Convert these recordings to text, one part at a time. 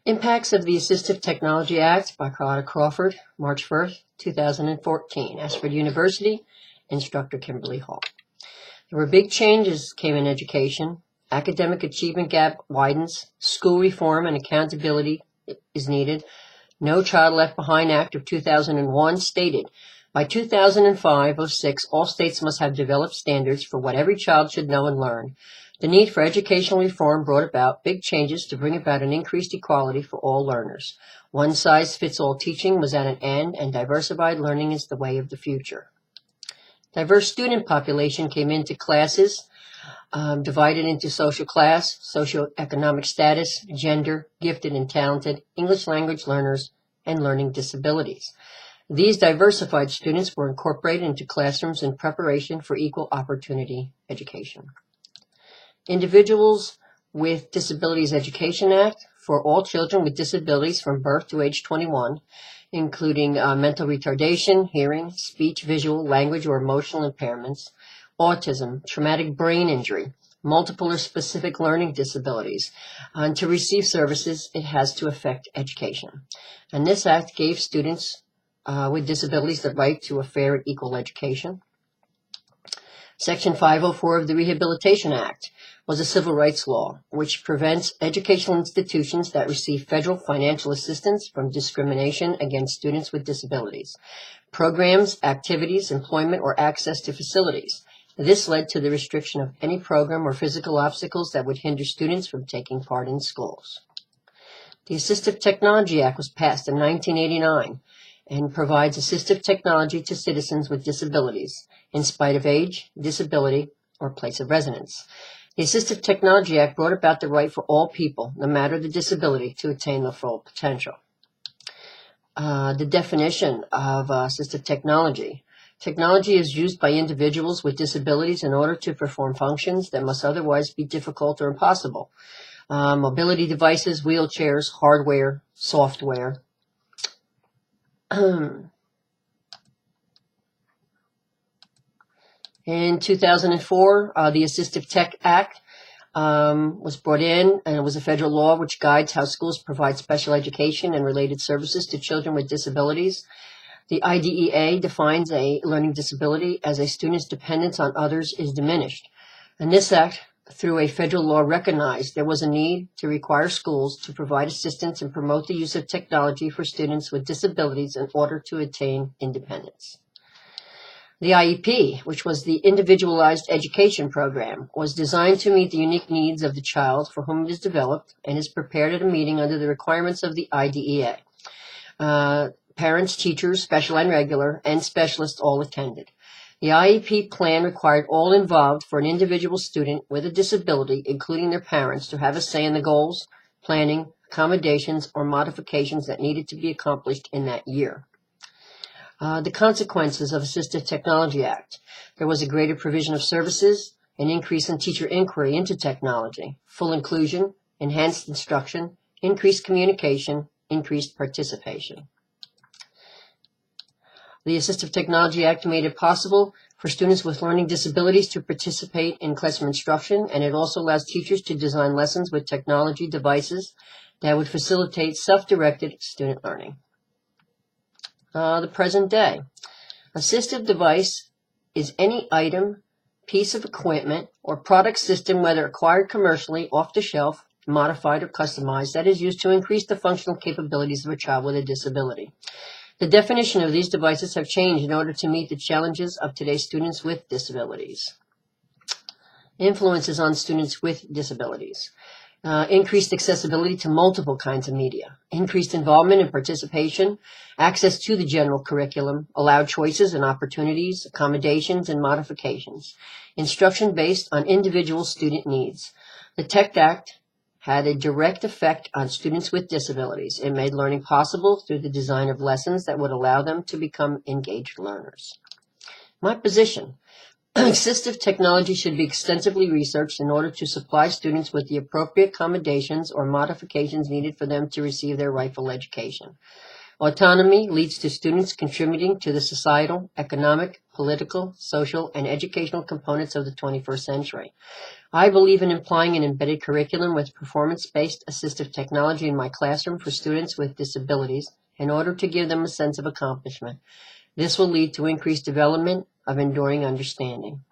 Impacts of the Assistive Technology Act by Carlotta Crawford, March 1st, 2014. Ashford University, instructor Kimberly Hall. There were big changes came in education. Academic achievement gap widens. School reform and accountability is needed. No Child Left Behind Act of 2001 stated, by 2005-06, all states must have developed standards for what every child should know and learn. The need for educational reform brought about big changes to bring about an increased equality for all learners. One-size-fits-all teaching was at an end, and diversified learning is the way of the future. Diverse student population came into classes, divided into social class, socioeconomic status, gender, gifted and talented, English language learners, and learning disabilities. These diversified students were incorporated into classrooms in preparation for equal opportunity education. Individuals with Disabilities Education Act for all children with disabilities from birth to age 21, including mental retardation, hearing, speech, visual, language, or emotional impairments, autism, traumatic brain injury, multiple or specific learning disabilities. And to receive services, it has to affect education. And this act gave students with disabilities the right to a fair and equal education. Section 504 of the Rehabilitation Act was a civil rights law which prevents educational institutions that receive federal financial assistance from discrimination against students with disabilities, programs, activities, employment, or access to facilities. This led to the restriction of any program or physical obstacles that would hinder students from taking part in schools. The Assistive Technology Act was passed in 1989 and provides assistive technology to citizens with disabilities, in spite of age, disability, or place of residence. The Assistive Technology Act brought about the right for all people, no matter the disability, to attain their full potential. The definition of assistive technology. Technology is used by individuals with disabilities in order to perform functions that must otherwise be difficult or impossible. Mobility devices, wheelchairs, hardware, software. In 2004, the Assistive Tech Act was brought in, and it was a federal law which guides how schools provide special education and related services to children with disabilities. The IDEA defines a learning disability as a student's dependence on others is diminished. And this act, through a federal law, recognized there was a need to require schools to provide assistance and promote the use of technology for students with disabilities in order to attain independence. The IEP, which was the Individualized Education Program, was designed to meet the unique needs of the child for whom it is developed and is prepared at a meeting under the requirements of the IDEA. Parents, teachers, special and regular, and specialists all attended. The IEP plan required all involved for an individual student with a disability, including their parents, to have a say in the goals, planning, accommodations, or modifications that needed to be accomplished in that year. The consequences of Assistive Technology Act. There was a greater provision of services, an increase in teacher inquiry into technology, full inclusion, enhanced instruction, increased communication, increased participation. The Assistive Technology Act made it possible for students with learning disabilities to participate in classroom instruction, and it also allows teachers to design lessons with technology devices that would facilitate self-directed student learning. The present day. Assistive device is any item, piece of equipment, or product system, whether acquired commercially, off the shelf, modified, or customized, that is used to increase the functional capabilities of a child with a disability. The definition of these devices have changed in order to meet the challenges of today's students with disabilities. Influences on students with disabilities. Increased accessibility to multiple kinds of media, increased involvement and participation, access to the general curriculum, allowed choices and opportunities, accommodations and modifications, instruction based on individual student needs. The Tech Act had a direct effect on students with disabilities. It made learning possible through the design of lessons that would allow them to become engaged learners. My position. Assistive technology should be extensively researched in order to supply students with the appropriate accommodations or modifications needed for them to receive their rightful education. Autonomy leads to students contributing to the societal, economic, political, social, and educational components of the 21st century. I believe in implying an embedded curriculum with performance-based assistive technology in my classroom for students with disabilities in order to give them a sense of accomplishment. This will lead to increased development of enduring understanding.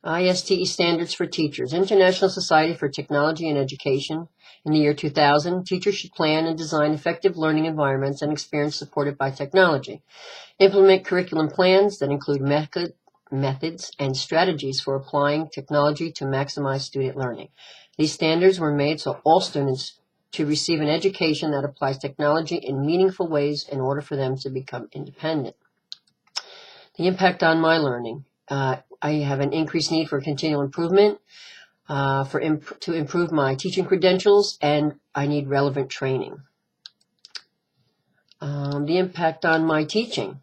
ISTE standards for teachers. International Society for Technology and Education. In the year 2000, teachers should plan and design effective learning environments and experience supported by technology. Implement curriculum plans that include methods and strategies for applying technology to maximize student learning. These standards were made so all students to receive an education that applies technology in meaningful ways in order for them to become independent. The impact on my learning. I have an increased need for continual improvement to improve my teaching credentials, and I need relevant training. The impact on my teaching.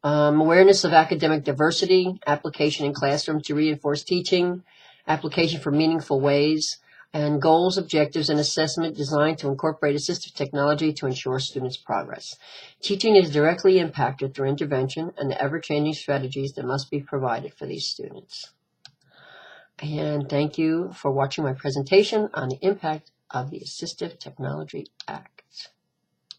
Awareness of academic diversity, application in classroom to reinforce teaching, application for meaningful ways, and goals, objectives, and assessment designed to incorporate assistive technology to ensure students' progress. Teaching is directly impacted through intervention and the ever-changing strategies that must be provided for these students. And thank you for watching my presentation on the impact of the Assistive Technology Act.